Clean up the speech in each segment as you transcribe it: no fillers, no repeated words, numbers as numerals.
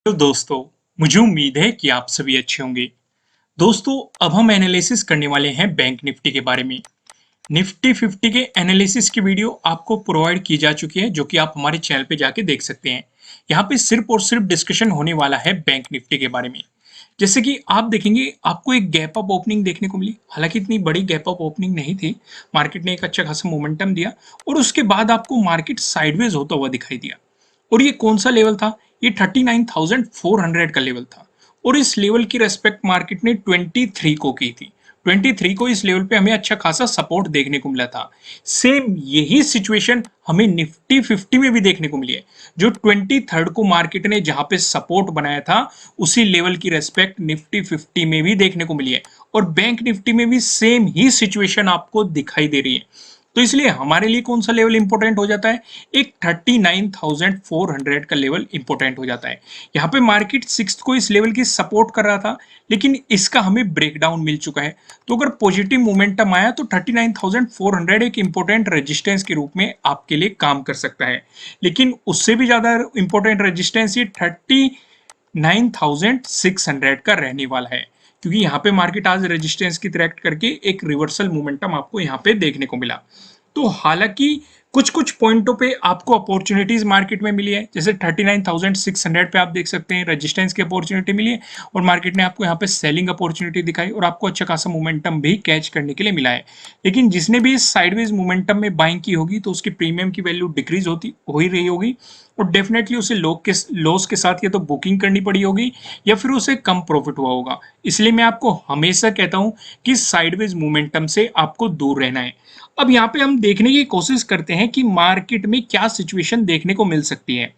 तो दोस्तों, मुझे उम्मीद है कि आप सभी अच्छे होंगे। दोस्तों, अब हम एनालिसिस करने वाले हैं बैंक निफ्टी के बारे में। निफ्टी 50 के एनालिसिस की वीडियो आपको प्रोवाइड की जा चुकी है, जो कि आप हमारे चैनल पे जाके देख सकते हैं। यहाँ पे सिर्फ और सिर्फ डिस्कशन होने वाला है बैंक निफ्टी के बारे में। जैसे कि आप देखेंगे, आपको एक गैप अप ओपनिंग देखने को मिली। हालांकि इतनी बड़ी गैप अप ओपनिंग नहीं थी। मार्केट ने एक अच्छा खासा मोमेंटम दिया और उसके बाद आपको मार्केट साइडवेज होता हुआ दिखाई दिया। और ये कौन सा लेवल था? ये 39,400 का लेवल था। और इस लेवल की रेस्पेक्ट मार्केट ने 23 को की थी। 23 को इस लेवल पे हमें अच्छा खासा सपोर्ट देखने को मिला था। सेम यही सिचुएशन हमें निफ्टी 50 में भी देखने को मिली है। जो 23 को मार्केट ने जहां पे सपोर्ट बनाया था, उसी लेवल की रेस्पेक्ट निफ्टी 50 में भी देखने को मिली है। और बैंक निफ्टी में भी सेम ही सिचुएशन आपको दिखाई दे रही है। तो इसलिए हमारे लिए कौन सा लेवल इंपॉर्टेंट हो जाता है? एक 39,400 का लेवल इंपॉर्टेंट हो जाता है। यहाँ पे मार्केट 6 को इस लेवल की सपोर्ट कर रहा था, लेकिन इसका हमें ब्रेकडाउन मिल चुका है। तो अगर पॉजिटिव मोमेंटम आया तो 39,400 एक इंपॉर्टेंट रेजिस्टेंस के रूप में आपके लिए काम कर सकता है। लेकिन उससे भी ज्यादा इंपॉर्टेंट रेजिस्टेंस ये 39,600 का रहने वाला है, क्योंकि यहाँ पे मार्केट आज रेजिस्टेंस की ट्रैक्ट करके एक रिवर्सल मोमेंटम आपको यहाँ पे देखने को मिला। तो हालांकि कुछ कुछ पॉइंटों पे आपको अपॉर्चुनिटीज मार्केट में मिली है। जैसे 39,600 पे आप देख सकते हैं रेजिस्टेंस की अपॉर्चुनिटी मिली है और मार्केट ने आपको यहाँ पे सेलिंग अपॉर्चुनिटी दिखाई और आपको अच्छा खासा मोमेंटम भी कैच करने के लिए मिला है। लेकिन जिसने भी इस साइडवेज मोमेंटम में बाइंग की होगी, तो उसकी प्रीमियम की वैल्यू डिक्रीज होती हो ही रही होगी और डेफिनेटली उसे लॉस के साथ या तो बुकिंग करनी पड़ी होगी या फिर उसे कम प्रॉफिट हुआ होगा। इसलिए मैं आपको हमेशा कहता हूं कि साइडवेज मोमेंटम से आपको दूर रहना है। अब यहाँ पे हम देखने की कोशिश करते हैं कि मार्केट में क्या सिचुएशन देखने को मिल सकती है।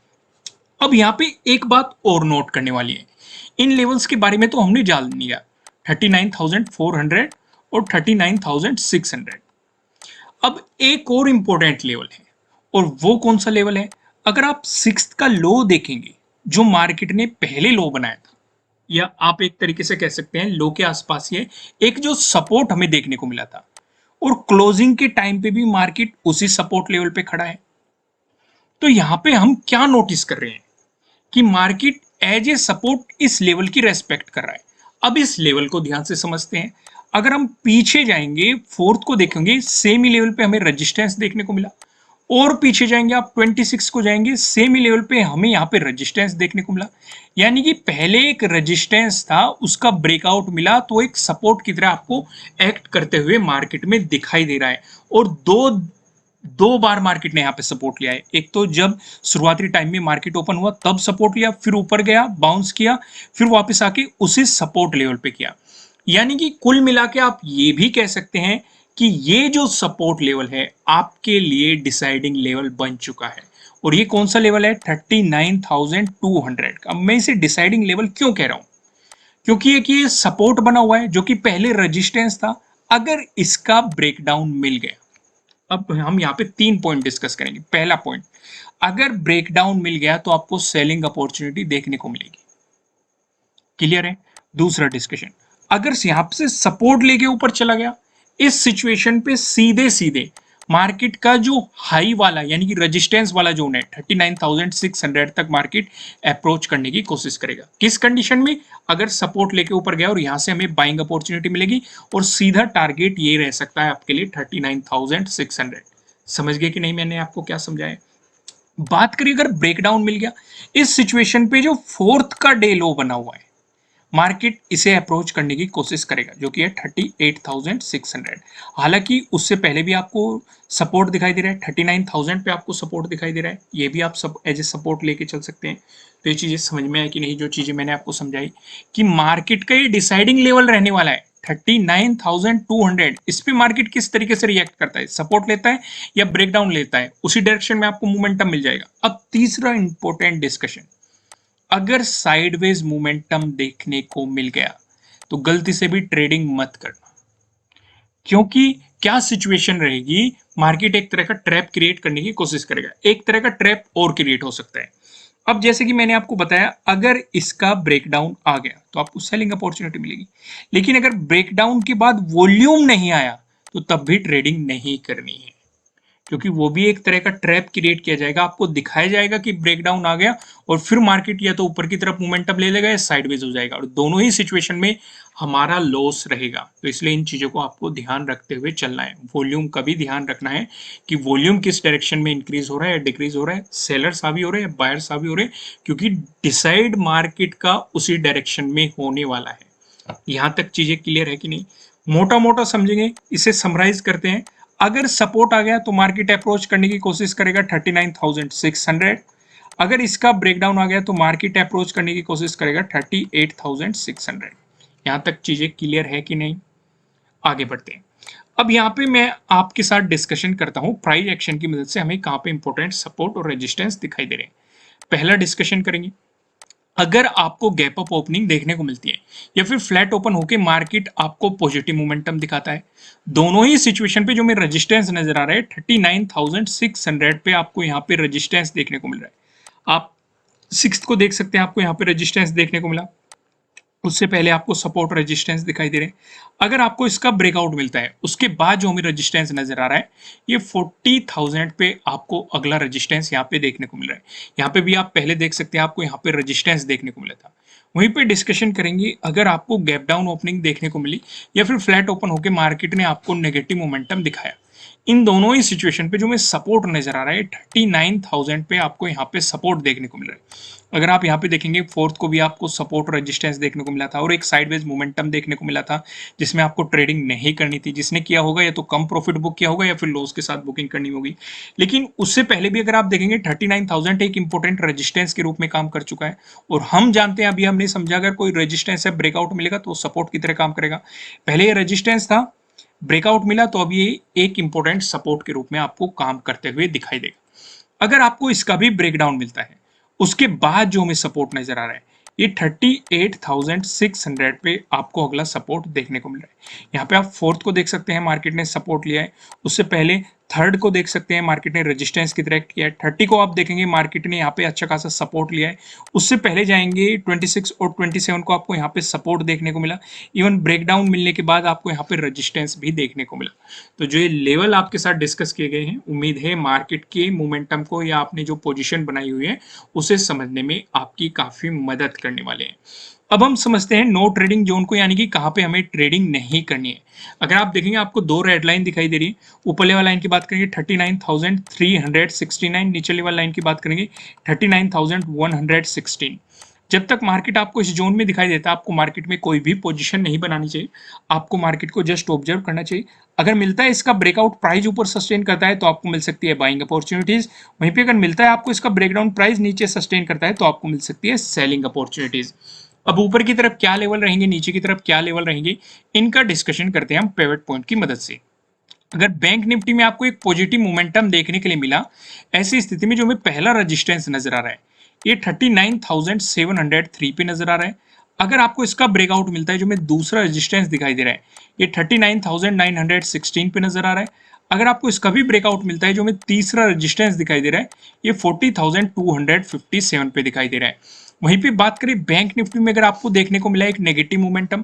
अब यहाँ पे एक बात और नोट करने वाली है। इन लेवल्स के बारे में तो हमने जान लिया, 39,400 और 39,600। अब एक और इंपॉर्टेंट लेवल है, और वो कौन सा लेवल है? अगर आप सिक्स्थ का लो देखेंगे, जो मार्केट ने पहले लो बनाया था, या आप एक तरीके से कह सकते हैं लो के आसपास ये एक जो सपोर्ट हमें देखने को मिला था, और क्लोजिंग के टाइम पे भी मार्केट उसी सपोर्ट लेवल पे खड़ा है। तो यहां पे हम क्या नोटिस कर रहे हैं कि मार्केट एज ए सपोर्ट इस लेवल की रेस्पेक्ट कर रहा है। अब इस लेवल को ध्यान से समझते हैं। अगर हम पीछे जाएंगे, फोर्थ को देखेंगे, सेम ही लेवल पे हमें रेजिस्टेंस देखने को मिला। और पीछे जाएंगे आप 26 को जाएंगे, सेम ही लेवल पे हमें यहाँ पे रेजिस्टेंस देखने को मिला। यानी कि पहले एक रेजिस्टेंस था, उसका ब्रेकआउट मिला तो एक सपोर्ट की तरह आपको एक्ट करते हुए मार्केट में दिखाई दे रहा है। और दो दो बार मार्केट ने यहाँ पे सपोर्ट लिया है। एक तो जब शुरुआती टाइम में मार्केट ओपन हुआ तब सपोर्ट लिया, फिर ऊपर गया, बाउंस किया, फिर वापस आके उसी सपोर्ट लेवल पे किया। यानी कि कुल मिला के आप ये भी कह सकते हैं कि ये जो सपोर्ट लेवल है आपके लिए डिसाइडिंग लेवल बन चुका है। और ये कौन सा लेवल है? 39,200 का। मैं इसे डिसाइडिंग लेवल क्यों कह रहा हूं? क्योंकि एक ये सपोर्ट बना हुआ है जो कि पहले रेजिस्टेंस था। अगर इसका ब्रेकडाउन मिल गया, अब हम यहाँ पे 3 पॉइंट डिस्कस करेंगे। पहला पॉइंट, अगर ब्रेकडाउन मिल गया तो आपको सेलिंग अपॉर्चुनिटी देखने को मिलेगी। क्लियर है? दूसरा डिस्कशन, अगर यहाँ से सपोर्ट लेके ऊपर चला गया, इस सिचुएशन पे सीधे सीधे मार्केट का जो हाई वाला यानी कि रेजिस्टेंस वाला जोन है 39,600 तक मार्केट अप्रोच करने की कोशिश करेगा। किस कंडीशन में? अगर सपोर्ट लेके ऊपर गया और यहां से हमें बाइंग अपॉर्चुनिटी मिलेगी और सीधा टारगेट ये रह सकता है आपके लिए 39,600। समझ गए कि नहीं मैंने आपको क्या समझाया? बात करिए अगर ब्रेकडाउन मिल गया, इस सिचुएशन पे जो फोर्थ का डे लो बना हुआ है, मार्केट इसे अप्रोच करने की कोशिश करेगा, जो कि है 38,600। हालांकि उससे पहले भी आपको सपोर्ट दिखाई दे रहा है, 39,000 पे आपको सपोर्ट दिखाई दे रहा है। ये भी आप सब एज ए सपोर्ट लेके चल सकते हैं। तो ये चीजें समझ में आए कि नहीं, जो चीजें मैंने आपको समझाई कि मार्केट का ये डिसाइडिंग लेवल रहने वाला है 39,200। इस पे मार्केट किस तरीके से रिएक्ट करता है, सपोर्ट लेता है या ब्रेकडाउन लेता है, उसी डायरेक्शन में आपको मोमेंटम मिल जाएगा। अब तीसरा इंपॉर्टेंट डिस्कशन, अगर साइडवेज मोमेंटम देखने को मिल गया तो गलती से भी ट्रेडिंग मत करना। क्योंकि क्या सिचुएशन रहेगी, मार्केट एक तरह का ट्रैप क्रिएट करने की कोशिश करेगा। एक तरह का ट्रैप और क्रिएट हो सकता है। अब जैसे कि मैंने आपको बताया, अगर इसका ब्रेकडाउन आ गया तो आपको सेलिंग अपॉर्चुनिटी मिलेगी। लेकिन अगर ब्रेकडाउन के बाद वॉल्यूम नहीं आया तो तब भी ट्रेडिंग नहीं करनी है। क्योंकि वो भी एक तरह का ट्रैप क्रिएट किया जाएगा, आपको दिखाया जाएगा कि ब्रेकडाउन आ गया और फिर मार्केट या तो ऊपर की तरफ मोमेंटम ले लेगा या साइडवेज हो जाएगा, और दोनों ही सिचुएशन में हमारा लॉस रहेगा। तो इसलिए इन चीजों को आपको ध्यान रखते हुए चलना है। वॉल्यूम का भी ध्यान रखना है कि वॉल्यूम किस डायरेक्शन में इंक्रीज हो रहा है या डिक्रीज हो रहा है, सेलर्स आ भी हो रहे हैं, बायर्स आ भी हो रहे हैं, क्योंकि डिसाइड मार्केट का उसी डायरेक्शन में होने वाला है। यहां तक चीजें क्लियर है कि नहीं? मोटा मोटा समझेंगे, इसे समराइज करते हैं। अगर सपोर्ट आ गया तो मार्केट अप्रोच करने की कोशिश करेगा 39,600। अगर इसका ब्रेकडाउन आ गया तो मार्केट अप्रोच करने की कोशिश करेगा 38,600। यहां तक चीजें क्लियर है कि नहीं? आगे बढ़ते हैं। अब यहाँ पे मैं आपके साथ डिस्कशन करता हूं प्राइस एक्शन की मदद से हमें कहां पे इंपॉर्टेंट सपोर्ट और रेजिस्टेंस दिखाई दे रहे हैं। पहला डिस्कशन करेंगे, अगर आपको गैप अप ओपनिंग देखने को मिलती है या फिर फ्लैट ओपन होके मार्केट आपको पॉजिटिव मोमेंटम दिखाता है, दोनों ही सिचुएशन पे जो मेरे रेजिस्टेंस नजर आ रहा है 39,600 पे आपको यहाँ पे रेजिस्टेंस देखने को मिल रहा है। आप सिक्स्थ को देख सकते हैं, आपको यहाँ पे रेजिस्टेंस देखने को मिला, उससे पहले आपको सपोर्ट रेजिस्टेंस दिखाई दे रहे हैं। अगर आपको इसका ब्रेकआउट मिलता है उसके बाद जो हमें रेजिस्टेंस नजर आ रहा है ये 40,000 पे आपको अगला रेजिस्टेंस यहाँ पे देखने को मिल रहा है। यहाँ पे भी आप पहले देख सकते हैं, आपको यहाँ पे रेजिस्टेंस देखने को मिला था। वहीं पे डिस्कशन करेंगे, अगर आपको गैप डाउन ओपनिंग देखने को मिली या फिर फ्लैट ओपन होकर मार्केट ने आपको नेगेटिव मोमेंटम दिखाया, इन दोनों ही सिचुएशन पे जो में सपोर्ट नजर आ रहा है 39,000 पे आपको यहाँ पे सपोर्ट देखने को मिल रहा है। अगर आप यहाँ पे देखेंगे फोर्थ को भी आपको सपोर्ट रेजिस्टेंस देखने को मिला था और एक साइडवेज मोमेंटम देखने को मिला था, जिसमें आपको ट्रेडिंग नहीं करनी थी। जिसने किया होगा या तो कम प्रॉफिट बुक किया होगा या फिर लॉस के साथ बुकिंग करनी होगी। लेकिन उससे पहले भी अगर आप देखेंगे 39,000 एक इंपॉर्टेंट रेजिस्टेंस के रूप में काम कर चुका है, और हम जानते हैं, अभी हमने समझा, अगर कोई रेजिस्टेंस है ब्रेकआउट मिलेगा तो सपोर्ट की तरह काम करेगा। पहले ये रेजिस्टेंस था, ब्रेकआउट मिला तो अब ये एक इंपॉर्टेंट सपोर्ट के रूप में आपको काम करते हुए दिखाई देगा। अगर आपको इसका भी ब्रेकडाउन मिलता है उसके बाद जो हमें सपोर्ट नजर आ रहा है ये 38,600 पे आपको अगला सपोर्ट देखने को मिल रहा है। यहाँ पे आप फोर्थ को देख सकते हैं, मार्केट ने सपोर्ट लिया है। उससे पहले थर्ड को देख सकते हैं, मार्केट ने रेजिस्टेंस की तरह एक्ट किया है। 30 को आप देखेंगे, मार्केट ने यहाँ पे अच्छा खासा सपोर्ट लिया है। उससे पहले जाएंगे 26 और 27 को आपको यहाँ पे सपोर्ट देखने को मिला। इवन ब्रेकडाउन मिलने के बाद आपको यहाँ पे रेजिस्टेंस भी देखने को मिला। तो जो ये लेवल आपके साथ डिस्कस किए गए हैं, उम्मीद है मार्केट के मोमेंटम को या आपने जो पोजिशन बनाई हुई है उसे समझने में आपकी काफी मदद करने वाले हैं। अब हम समझते हैं नो ट्रेडिंग जोन को, यानी कि कहां पे हमें ट्रेडिंग नहीं करनी है। अगर आप देखेंगे आपको दो रेड लाइन दिखाई दे रही है। ऊपरले वाला लाइन की बात करेंगे 39,369, नीचले वाला लाइन की बात करेंगे 39,116। जब तक मार्केट आपको इस जोन में दिखाई देता है आपको मार्केट में कोई भी पोजीशन नहीं बनानी चाहिए, आपको मार्केट को जस्ट ऑब्जर्व करना चाहिए। अगर मिलता है इसका ब्रेकआउट, प्राइस ऊपर सस्टेन करता है तो आपको मिल सकती है बाइंग अपॉर्चुनिटीज। वहीं पे अगर मिलता है आपको इसका ब्रेकडाउन, प्राइस नीचे सस्टेन करता है तो आपको मिल सकती है सेलिंग अपॉर्चुनिटीज। अब ऊपर की तरफ क्या लेवल रहेंगे, नीचे की तरफ क्या लेवल रहेंगे, इनका डिस्कशन करते हैं हम पिवट पॉइंट की मदद से। अगर बैंक निफ्टी में आपको एक पॉजिटिव मोमेंटम देखने के लिए मिला, ऐसी स्थिति में जो हमें पहला रेजिस्टेंस नजर आ रहा है ये 39,703 पे नजर आ रहा है। अगर आपको इसका ब्रेकआउट मिलता है, जो हमें दूसरा रेजिस्टेंस दिखाई दे रहा है ये 39,916 पे नजर आ रहा है। अगर आपको इसका भी ब्रेकआउट मिलता है, जो हमें तीसरा रेजिस्टेंस दिखाई दे रहा है ये 40,257 पे दिखाई दे रहा है। वहीं पे बात करें बैंक निफ्टी में, अगर आपको देखने को मिला एक नेगेटिव मोमेंटम,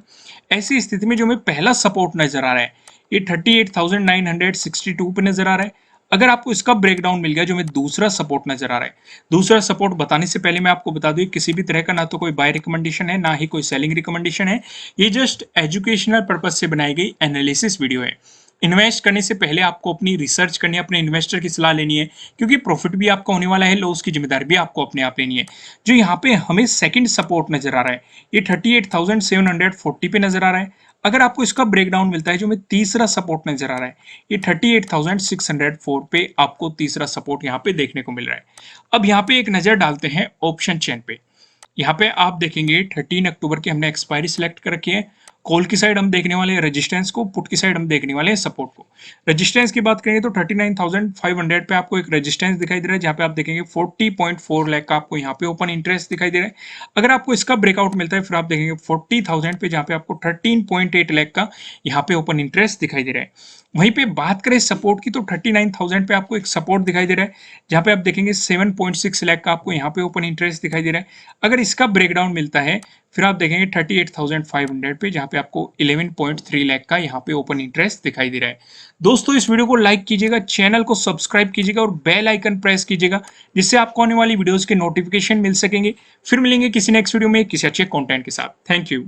ऐसी स्थिति में जो हमें पहला सपोर्ट नजर आ रहा है ये 38,962 पे नजर आ रहा है। अगर आपको इसका ब्रेकडाउन मिल गया, जो हमें दूसरा सपोर्ट नजर आ रहा है, दूसरा सपोर्ट बताने से पहले मैं आपको बता दूं किसी भी तरह का ना तो कोई बाय रिकमेंडेशन है ना ही कोई सेलिंग रिकमेंडेशन है। ये जस्ट एजुकेशनल पर्पज से बनाई गई एनालिसिस वीडियो है। इन्वेस्ट करने से पहले आपको अपनी रिसर्च करनी है, अपने इन्वेस्टर की सलाह लेनी है, क्योंकि प्रॉफिट भी आपका होने वाला है, लॉस की जिम्मेदारी भी आपको अपने आप लेनी है। जो यहाँ पे हमें सेकंड सपोर्ट नजर आ रहा है ये 38,740 पे नजर आ रहा है। अगर आपको इसका ब्रेकडाउन मिलता है, जो हमें तीसरा सपोर्ट नजर आ रहा है ये 38,604 पे आपको तीसरा सपोर्ट यहाँ पे देखने को मिल रहा है। अब यहाँ पे एक नजर डालते हैं ऑप्शन चेन पे। यहाँ पे आप देखेंगे 13 अक्टूबर की हमने एक्सपायरी सिलेक्ट कर रखी है। कॉल की साइड हम देखने वाले हैं रेजिस्टेंस को, पुट की साइड हम देखने वाले हैं सपोर्ट को। रेजिस्टेंस की बात करेंगे तो 39,500 पे आपको एक रेजिस्टेंस दिखाई दे रहा है, जहाँ पे आप देखेंगे 40.4 लाख का आपको यहाँ पे ओपन इंटरेस्ट दिखाई दे रहा है। अगर आपको इसका ब्रेकआउट मिलता है फिर आप देखेंगे 40,000 पे, जहाँ पे आपको 13.8 लाख का यहाँ पे ओपन इंटरेस्ट दिखाई दे रहा है। वहीं पे बात करें सपोर्ट की तो 39,000 पे आपको एक सपोर्ट दिखाई दे रहा है, जहाँ पे आप देखेंगे 7.6 लाख का आपको यहाँ पे ओपन इंटरेस्ट दिखाई दे रहा है। अगर इसका ब्रेकडाउन मिलता है, फिर आप देखेंगे 38,500 पे, जहाँ पे आपको 11.3 लाख का यहाँ पे ओपन इंटरेस्ट दिखाई दे रहा है। दोस्तों इस वीडियो को लाइक कीजिएगा, चैनल को सब्सक्राइब कीजिएगा और बेल आइकन प्रेस कीजिएगा, जिससे आपको आने वाली वीडियोस के नोटिफिकेशन मिल सकेंगे। फिर मिलेंगे किसी नेक्स्ट वीडियो में किसी अच्छे कंटेंट के साथ। Thank you.